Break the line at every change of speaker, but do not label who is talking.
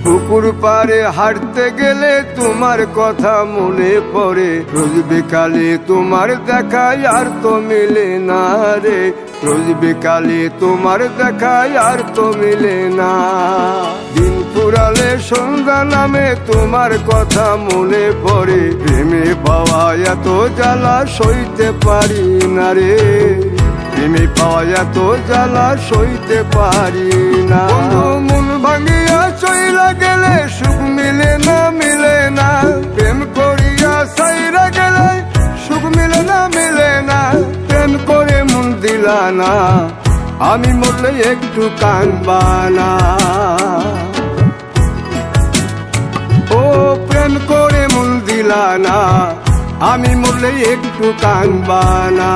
পুকুর পাড়ে হাঁটতে গেলে তোমার কথা মনে পড়ে, রোজ বিকালে তোমার দেখায় আর তো মিলে না রে, রোজ বিকালে তোমার দেখায় আর তো মিলে না। দিন ফুরালে সন্ধ্যা নামে তোমার কথা মনে পড়ে, প্রেমে পাওয়া এত জ্বালা সইতে পারি না রে, প্রেমে পাওয়া এত জ্বালা সইতে পারি না। মন ভাঙিয়া চইলা গেলে সুখ মিলে না, মিলে না, প্রেম করিয়া সাইরা গেলে সুখ মিলে না, মিলে না, প্রেম করে মন দিলা না, আমি মরলে একটু কাঁদবা না। ও প্রেম করে মন দিলা না, আমি মরলে একটু কাঁদবা না।